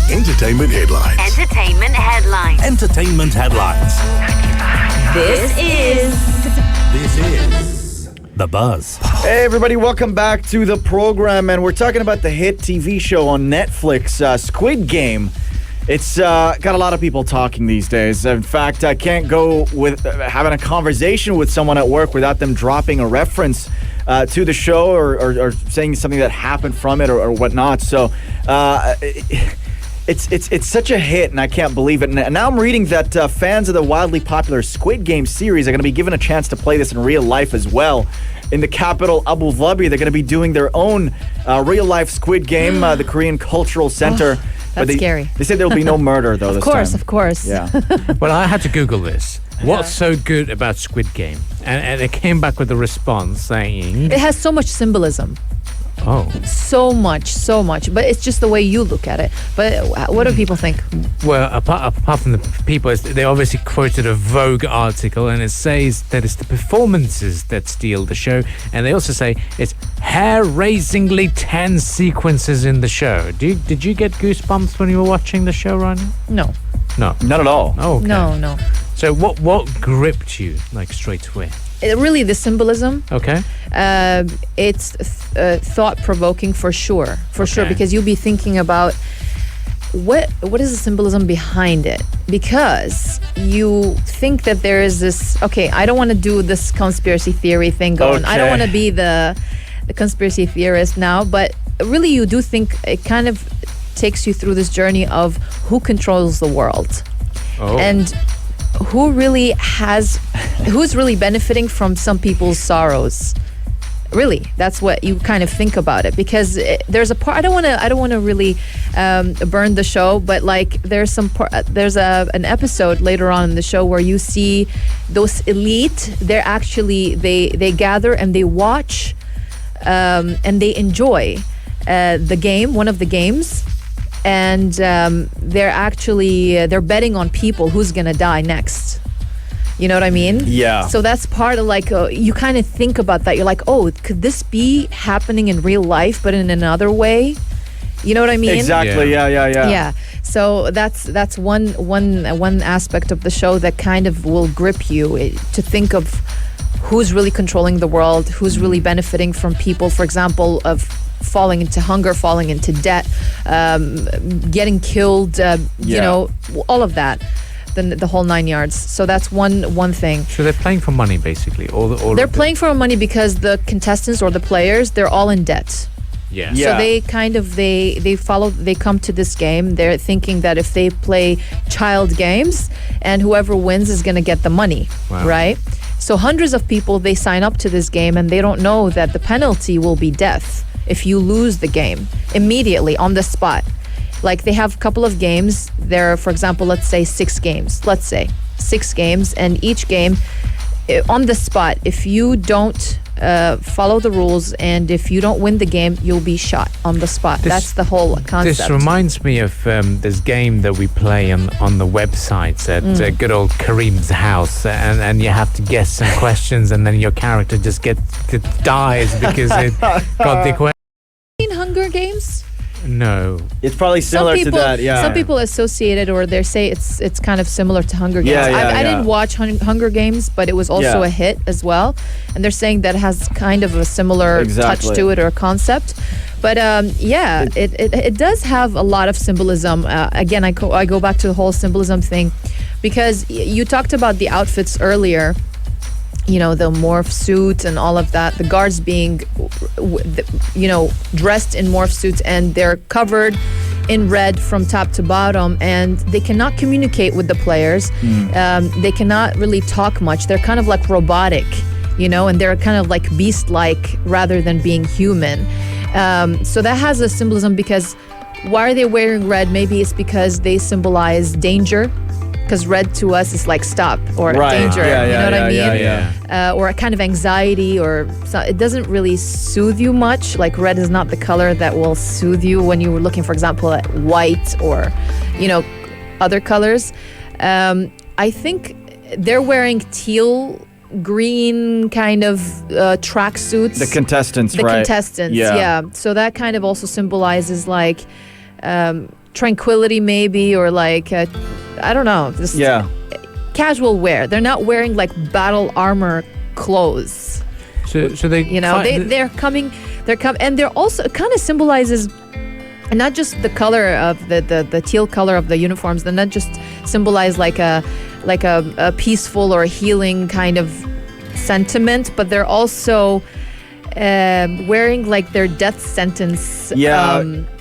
Entertainment headlines. Entertainment headlines. Entertainment headlines. This is The Buzz. Hey everybody, welcome back to the program, and we're talking about the hit TV show on Netflix, Squid Game. It's got a lot of people talking these days. In fact, I can't go with having a conversation with someone at work without them dropping a reference to the show or saying something that happened from it or whatnot. So it's such a hit, and I can't believe it. And now I'm reading that fans of the wildly popular Squid Game series are going to be given a chance to play this in real life as well. In the capital, Abu Dhabi, they're going to be doing their own real-life Squid Game, the Korean Cultural Center. That's scary. They said there will be no murder, though, Of course. Yeah. Well, I had to Google this. What's so good about Squid Game? And it came back with a response saying... It has so much symbolism. Oh. So much. But it's just the way you look at it. But what do people think? Well, apart from the people, they obviously quoted a Vogue article, and it says that it's the performances that steal the show. And they also say it's hair-raisingly tense sequences in the show. Did you get goosebumps when you were watching the show, Ryan? No. No. Not at all. Oh, okay. No. So what gripped you, like, straight away? Really, the symbolism. Okay. It's thought-provoking for sure. Okay. Because you'll be thinking about what is the symbolism behind it? Because you think that there is this... Okay, I don't want to do this conspiracy theory thing going. I don't want to be the conspiracy theorist now, but really you do think it kind of takes you through this journey of who controls the world. Oh. And who's really benefiting from some people's sorrows. Really, that's what you kind of think about it, because there's a part. I don't want to really burn the show, but like there's an episode later on in the show where you see those elite. They're actually they gather and they watch and they enjoy the game, one of the games. And they're betting on people who's gonna die next. You know what I mean? Yeah. So that's part of like you kind of think about that. You're like, oh, could this be happening in real life, but in another way? You know what I mean? Exactly. Yeah. Yeah. So that's one aspect of the show that kind of will grip you to think of who's really controlling the world, who's really benefiting from people. For example, of falling into hunger, falling into debt, getting killed, you know, all of that, the whole 9 yards. So that's one thing. So they're playing for money, basically. They're playing for money because the contestants or the players, they're all in debt. Yeah. So they kind of they come to this game. They're thinking that if they play child games, and whoever wins is going to get the money, right? So hundreds of people, they sign up to this game, and they don't know that the penalty will be death if you lose the game immediately on the spot. Like they have a couple of games there, for example, let's say 6 games, and each game on the spot, if you don't follow the rules and if you don't win the game, you'll be shot on the spot. That's the whole concept. This reminds me of this game that we play on the websites at good old Kareem's house, and you have to guess some questions, and then your character just dies because it got the question. Hunger Games? No. It's probably similar to that, yeah. Some people associate it, or they say it's kind of similar to Hunger Games. I didn't watch Hunger Games, but it was also a hit as well. And they're saying that it has kind of a similar touch to it or concept. But it does have a lot of symbolism. Again, I go back to the whole symbolism thing, because you talked about the outfits earlier. You know, the morph suit and all of that, the guards being, dressed in morph suits, and they're covered in red from top to bottom, and they cannot communicate with the players. They cannot really talk much. They're kind of like robotic, and they're kind of like beast-like rather than being human. So that has a symbolism, because why are they wearing red? Maybe it's because they symbolize danger. Because red to us is like stop or danger, you know what I mean? Or a kind of anxiety, or it doesn't really soothe you much. Like red is not the color that will soothe you when you were looking, for example, at white or, other colors. I think they're wearing teal, green kind of tracksuits. The contestants, yeah. So that kind of also symbolizes like tranquility maybe, or like I don't know, just casual wear. They're not wearing like battle armor clothes. So they, you know, they're coming, and they're also, it kind of symbolizes not just the color of the teal color of the uniforms. They're not just symbolize like a peaceful or healing kind of sentiment, but they're also wearing like their death sentence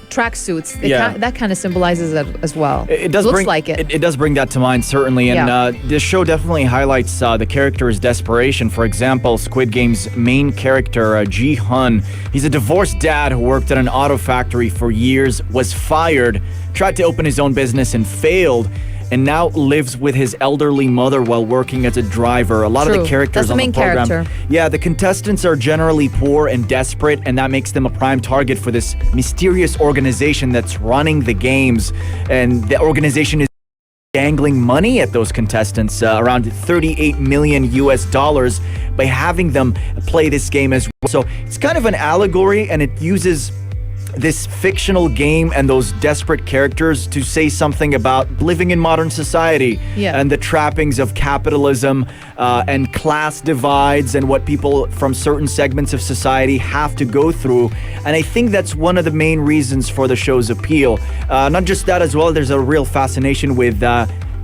tracksuits. That kind of symbolizes it as well. It does looks bring, like it. It does bring that to mind, certainly. And this show definitely highlights the character's desperation. For example, Squid Game's main character, Ji-hun, he's a divorced dad who worked at an auto factory for years, was fired, tried to open his own business and failed, and now lives with his elderly mother while working as a driver. A lot of the characters on the program, the contestants are generally poor and desperate, and that makes them a prime target for this mysterious organization that's running the games. And the organization is dangling money at those contestants, around 38 million US dollars, by having them play this game as well. So it's kind of an allegory, and it uses this fictional game and those desperate characters to say something about living in modern society and the trappings of capitalism and class divides and what people from certain segments of society have to go through. And I think that's one of the main reasons for the show's appeal. Not just that as well, there's a real fascination with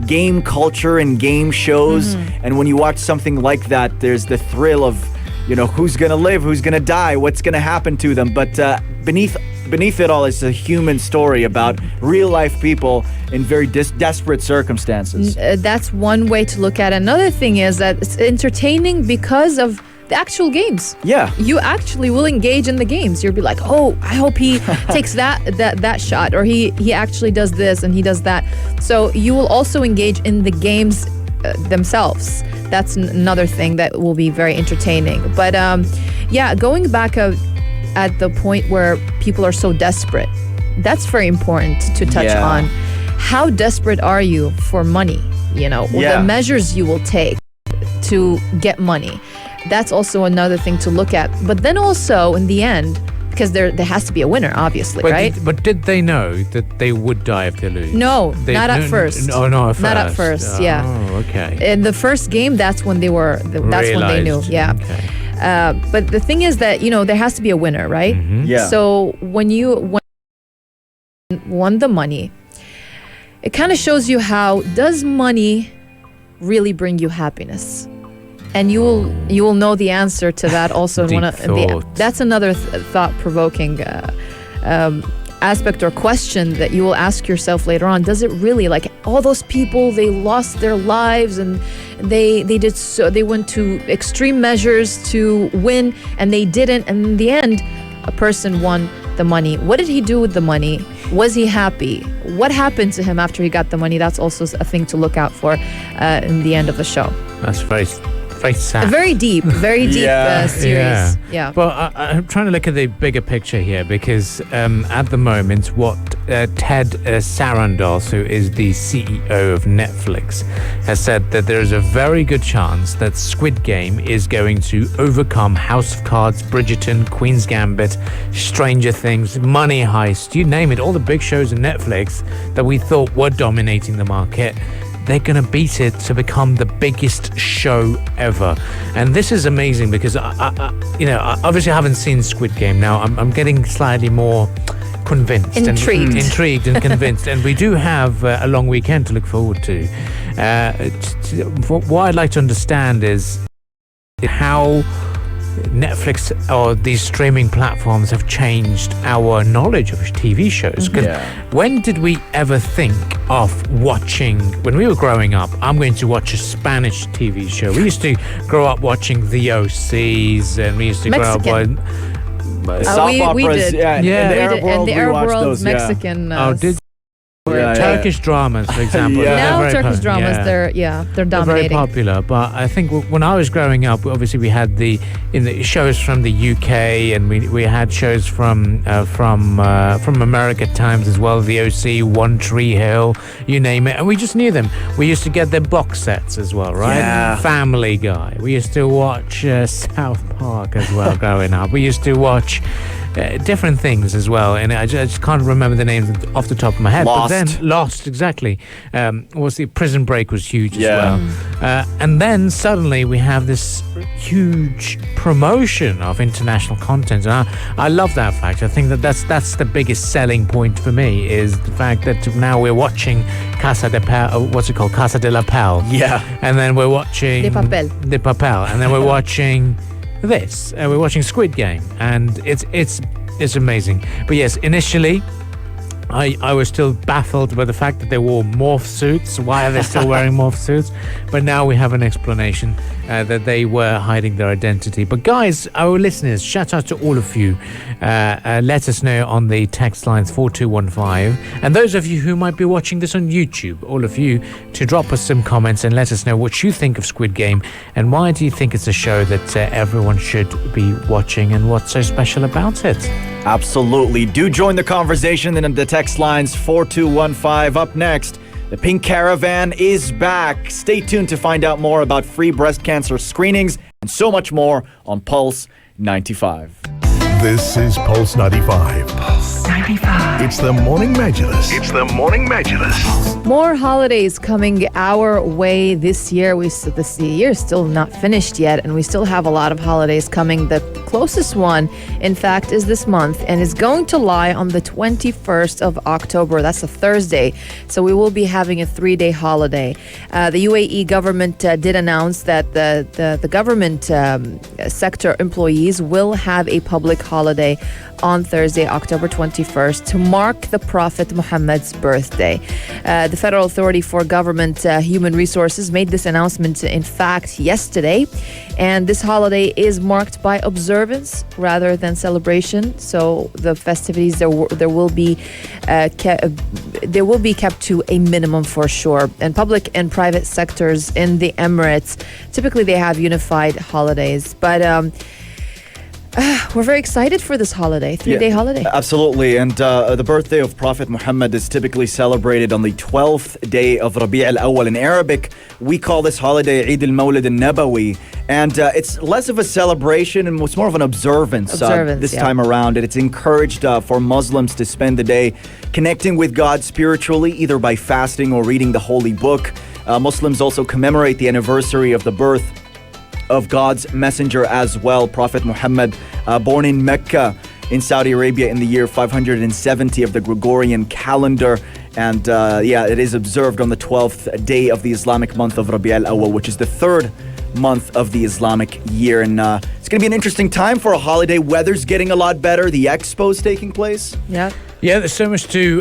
game culture and game shows. And when you watch something like that, there's the thrill of, you know, who's gonna live, who's gonna die, what's gonna happen to them. But beneath it all is a human story about real life people in very desperate circumstances. That's one way to look at it. Another thing is that it's entertaining because of the actual games. Yeah. You actually will engage in the games. You'll be like, oh, I hope he takes that shot, or he actually does this and he does that. So you will also engage in the games themselves. That's another thing that will be very entertaining. But going back at the point where people are so desperate, that's very important to touch on. How desperate are you for money? You know, the measures you will take to get money. That's also another thing to look at. But then also in the end, because there has to be a winner, obviously, right? But did they know that they would die if they lose? No, not at first. No, not at first. Not at first, Oh, okay. In the first game, that's when they were. That's when they knew. Yeah. Okay. But the thing is that, you know, there has to be a winner, right? Yeah. So when you won the money, it kind of shows you how does money really bring you happiness? And you will know the answer to that also. That's another thought-provoking aspect or question that you will ask yourself later on. Does it really, like all those people, they lost their lives and they went to extreme measures to win, and they didn't, and in the end a person won the money. What did he do with the money? Was he happy? What happened to him after he got the money? That's also a thing to look out for in the end of the show. That's very sad. Very deep series. Yeah. Well, I'm trying to look at the bigger picture here, because at the moment, what Ted Sarandos, who is the CEO of Netflix, has said that there is a very good chance that Squid Game is going to overcome House of Cards, Bridgerton, Queen's Gambit, Stranger Things, Money Heist, you name it, all the big shows on Netflix that we thought were dominating the market. They're going to beat it to become the biggest show ever. And this is amazing because, I obviously haven't seen Squid Game. Now, I'm getting slightly more convinced. Intrigued and convinced. And we do have a long weekend to look forward to. What I'd like to understand is how Netflix or these streaming platforms have changed our knowledge of TV shows. When did we ever think of watching, when we were growing up, I'm going to watch a Spanish TV show? We used to grow up watching the OCs, and we used to grow up on soap operas. In the Arab world, Mexican. Did Turkish dramas, for example. Now Turkish dramas, they're dominating. They're very popular, but I think when I was growing up, obviously we had the shows from the UK, and we had shows from America at times as well. The OC, One Tree Hill, you name it, and we just knew them. We used to get their box sets as well, right? Yeah. Family Guy. We used to watch South Park as well growing up. We used to watch different things as well. And I just can't remember the names off the top of my head. Lost. But then Lost, exactly. Was the Prison Break was huge as Yeah. well. And then suddenly we have this huge promotion of international content. And I love that fact. I think that's the biggest selling point for me, is the fact that now we're watching Casa de Casa de la Pal. Yeah. And then we're watching De Papel. De Papel. And then we're watching this. We're watching Squid Game. And it's amazing. But yes, initially I was still baffled by the fact that they wore morph suits. Why are they still wearing morph suits? But now we have an explanation that they were hiding their identity. But guys, our listeners, shout out to all of you. Let us know on the text lines 4215. And those of you who might be watching this on YouTube, all of you, to drop us some comments and let us know what you think of Squid Game and why do you think it's a show that everyone should be watching and what's so special about it. Absolutely. Do join the conversation in the text lines 4215. Up next, the Pink Caravan is back. Stay tuned to find out more about free breast cancer screenings and so much more on Pulse 95. This is Pulse 95. Pulse 95. It's the Morning Majlis. It's the Morning Majlis. More holidays coming our way this year. This year's still not finished yet, and we still have a lot of holidays coming. The closest one, in fact, is this month, and is going to lie on the 21st of October. That's a Thursday, so we will be having a 3-day holiday. The UAE government did announce that the government sector employees will have a public holiday on Thursday, October 21st, to mark the Prophet Muhammad's birthday. The Federal Authority for Government Human Resources made this announcement, in fact, yesterday. And this holiday is marked by observance rather than celebration. So the festivities there will be kept to a minimum for sure. And public and private sectors in the Emirates, typically they have unified holidays. But we're very excited for this holiday, 3-day holiday. Absolutely. And the birthday of Prophet Muhammad is typically celebrated on the 12th day of Rabi' al-Awwal. In Arabic, we call this holiday Eid al-Mawlid al-Nabawi. And it's less of a celebration and it's more of an observance this time around. And it's encouraged for Muslims to spend the day connecting with God spiritually, either by fasting or reading the Holy Book. Muslims also commemorate the anniversary of the birth of God's messenger as well, Prophet Muhammad, born in Mecca in Saudi Arabia in the year 570 of the Gregorian calendar. And it is observed on the 12th day of the Islamic month of Rabi' al-Awwal, which is the third month of the Islamic year. And it's going to be an interesting time for a holiday. Weather's getting a lot better. The expo's taking place. Yeah, there's so much to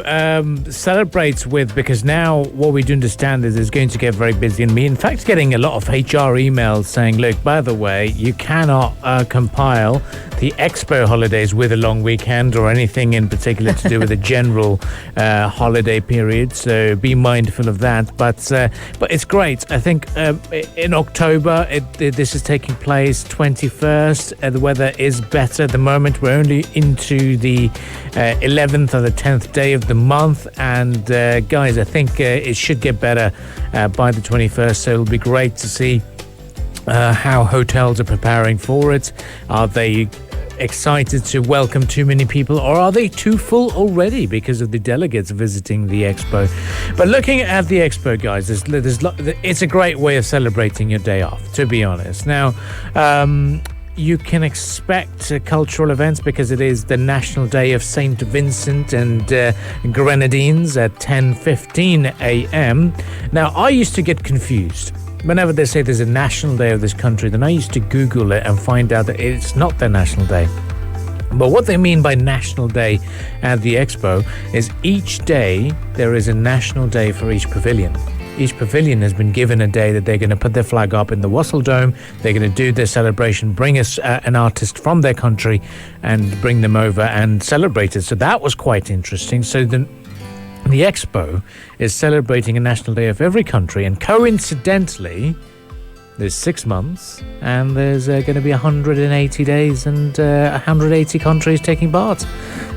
celebrate with, because now what we do understand is it's going to get very busy. And me, in fact, getting a lot of HR emails saying, look, by the way, you cannot compile the Expo holidays with a long weekend or anything in particular to do with a general holiday period. So be mindful of that. But it's great. I think in October, this is taking place 21st. The weather is better. At the moment, we're only into the 11th or the 10th day of the month. And guys, I think it should get better by the 21st. So it'll be great to see how hotels are preparing for it. Are they excited to welcome too many people, or are they too full already because of the delegates visiting the expo? But looking at the expo, guys, it's a great way of celebrating your day off, to be honest. Now, you can expect cultural events because it is the National Day of St. Vincent and Grenadines at 10:15 a.m. Now, I used to get confused. Whenever they say there's a national day of this country, then I used to Google it and find out that it's not their national day. But what they mean by National Day at the Expo is each day there is a national day for each pavilion. Each pavilion has been given a day that they're going to put their flag up in the Wassel Dome. They're going to do their celebration, bring us an artist from their country and bring them over and celebrate it. So that was quite interesting. So the Expo is celebrating a national day of every country, and coincidentally, there's 6 months, and there's going to be 180 days and 180 countries taking part.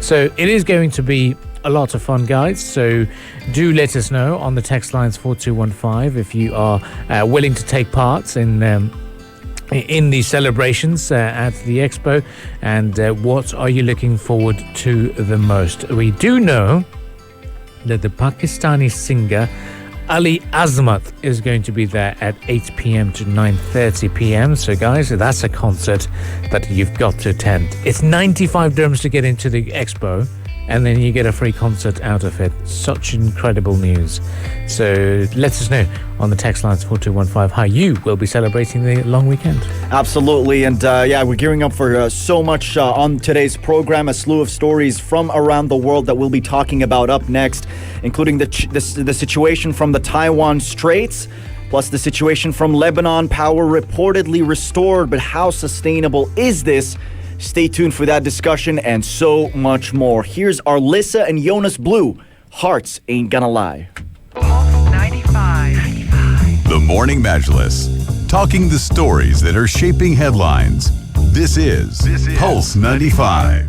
So it is going to be a lot of fun, guys. So do let us know on the text lines 4215 if you are willing to take part in in the celebrations at the expo, and what are you looking forward to the most? We do know that the Pakistani singer Ali Azmat is going to be there at 8 p.m. to 9:30 p.m. So guys, that's a concert that you've got to attend. It's 95 dirhams to get into the expo, and then you get a free concert out of it. Such incredible news. So let us know on the text lines 4215 how you will be celebrating the long weekend. Absolutely. And we're gearing up for so much on today's program. A slew of stories from around the world that we'll be talking about up next, including the situation from the Taiwan Straits, plus the situation from Lebanon. Power reportedly restored, but how sustainable is this? Stay tuned for that discussion and so much more. Here's Arlissa and Jonas Blue. Hearts Ain't Gonna Lie. Pulse 95. The Morning Majlis. Talking the stories that are shaping headlines. This is Pulse 95.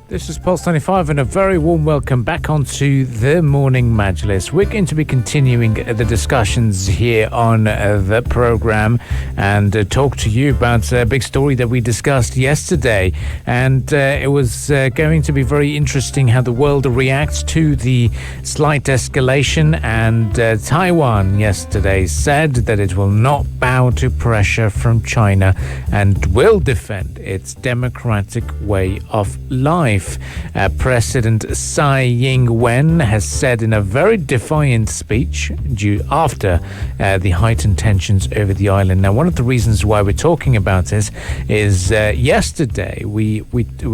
This is Pulse 95 and a very warm welcome back onto the Morning Majlis. We're going to be continuing the discussions here on the program and talk to you about a big story that we discussed yesterday. And it was going to be very interesting how the world reacts to the slight escalation. And Taiwan yesterday said that it will not bow to pressure from China and will defend its democratic way of life. President Tsai Ing-wen has said in a very defiant speech after the heightened tensions over the island. Now, one of the reasons why we're talking about this is yesterday we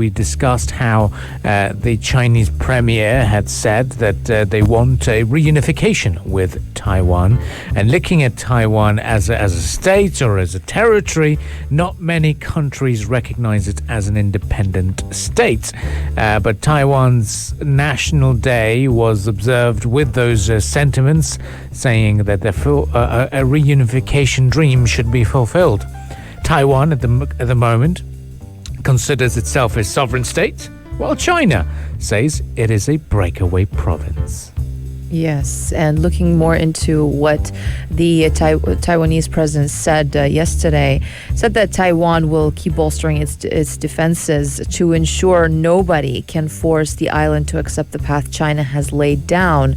discussed how the Chinese premier had said that they want a reunification with Taiwan, and looking at Taiwan as a state or as a territory, not many countries recognize it as an independent state. But Taiwan's National Day was observed with those sentiments, saying that a reunification dream should be fulfilled. Taiwan, at the moment, considers itself a sovereign state, while China says it is a breakaway province. Yes, and looking more into what the Taiwanese president said yesterday, said that Taiwan will keep bolstering its defenses to ensure nobody can force the island to accept the path China has laid down,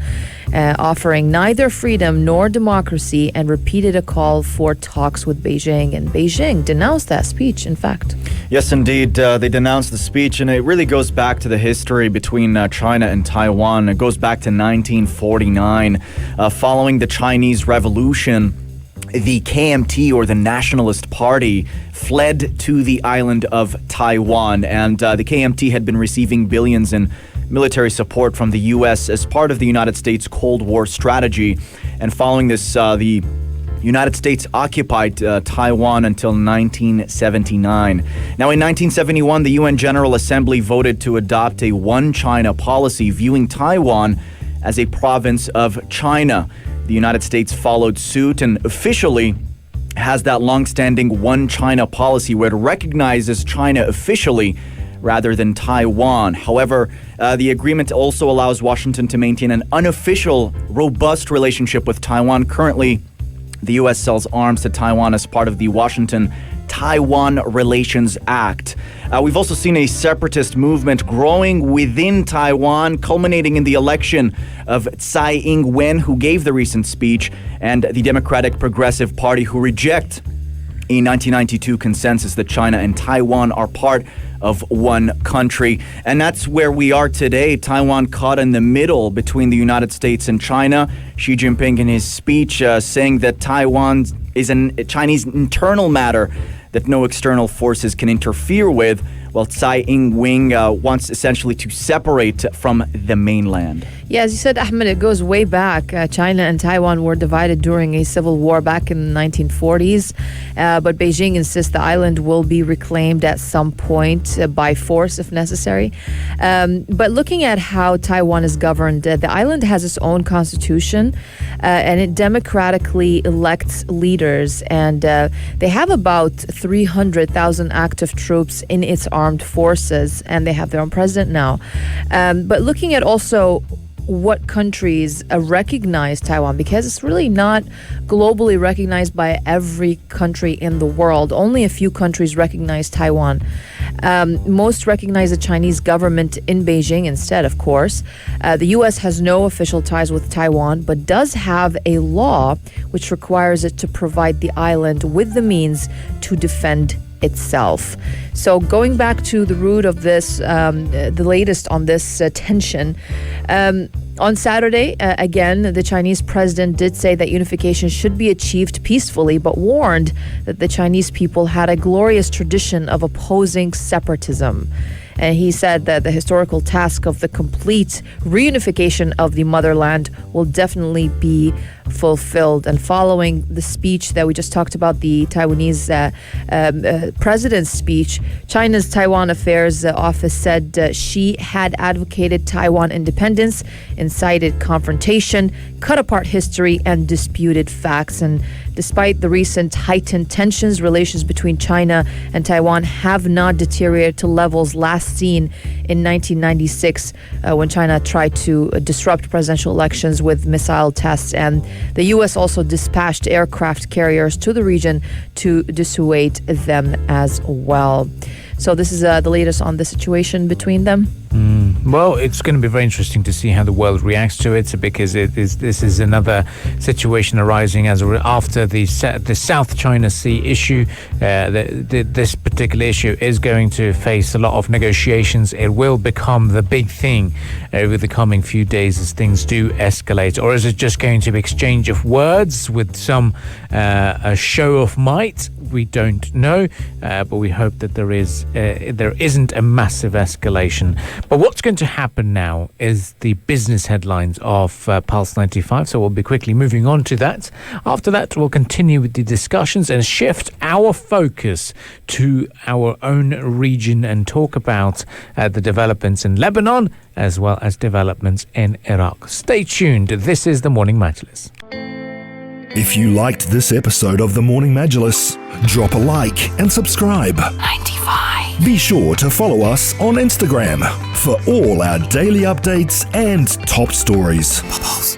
offering neither freedom nor democracy, and repeated a call for talks with Beijing. And Beijing denounced that speech, in fact. Yes, indeed. They denounced the speech, and it really goes back to the history between China and Taiwan. It goes back to 1949. Following the Chinese Revolution, the KMT, or the Nationalist Party, fled to the island of Taiwan. And the KMT had been receiving billions in military support from the U.S. as part of the United States Cold War strategy. And following this, the United States occupied Taiwan until 1979. Now, in 1971, the UN General Assembly voted to adopt a one China policy, viewing Taiwan as a province of China. The United States followed suit and officially has that long-standing one China policy where it recognizes China officially rather than Taiwan. However, the agreement also allows Washington to maintain an unofficial, robust relationship with Taiwan. Currently, the U.S. sells arms to Taiwan as part of the Washington-Taiwan Relations Act. We've also seen a separatist movement growing within Taiwan, culminating in the election of Tsai Ing-wen, who gave the recent speech, and the Democratic Progressive Party, who reject a 1992 consensus that China and Taiwan are part of one country. And that's where we are today. Taiwan caught in the middle between the United States and China. Xi Jinping in his speech saying that Taiwan is a Chinese internal matter that no external forces can interfere with, while Tsai Ing-wen wants essentially to separate from the mainland. Yeah, as you said, Ahmed, it goes way back. China and Taiwan were divided during a civil war back in the 1940s, but Beijing insists the island will be reclaimed at some point by force if necessary. But looking at how Taiwan is governed, the island has its own constitution, and it democratically elects leaders, and they have about 300,000 active troops in its armed forces, and they have their own president now. But looking at also what countries recognize Taiwan, because it's really not globally recognized by every country in the world. Only a few countries recognize Taiwan. Most recognize the Chinese government in Beijing instead, of course. The U.S. has no official ties with Taiwan, but does have a law which requires it to provide the island with the means to defend itself. So going back to the root of this, the latest on this tension, on Saturday, again, the Chinese president did say that unification should be achieved peacefully, but warned that the Chinese people had a glorious tradition of opposing separatism. And he said that the historical task of the complete reunification of the motherland will definitely be fulfilled. And following the speech that we just talked about, the Taiwanese president's speech, China's Taiwan Affairs Office said she had advocated Taiwan independence, incited confrontation, cut apart history, and disputed facts. And despite the recent heightened tensions, relations between China and Taiwan have not deteriorated to levels last seen in 1996 when China tried to disrupt presidential elections with missile tests. And the U.S. also dispatched aircraft carriers to the region to dissuade them as well. So this is the latest on the situation between them. Well, it's going to be very interesting to see how the world reacts to it, because this is another situation arising after the South China Sea issue. This particular issue is going to face a lot of negotiations. It will become the big thing over the coming few days as things do escalate. Or is it just going to be exchange of words with some a show of might? We don't know, but we hope that there isn't a massive escalation. But what's going to happen now is the business headlines of Pulse 95, so we'll be quickly moving on to that. After that, we'll continue with the discussions and shift our focus to our own region and talk about the developments in Lebanon as well as developments in Iraq. Stay tuned. This is the Morning Majlis. If you liked this episode of The Morning Majlis, drop a like and subscribe. 95. Be sure to follow us on Instagram for all our daily updates and top stories. Pulse.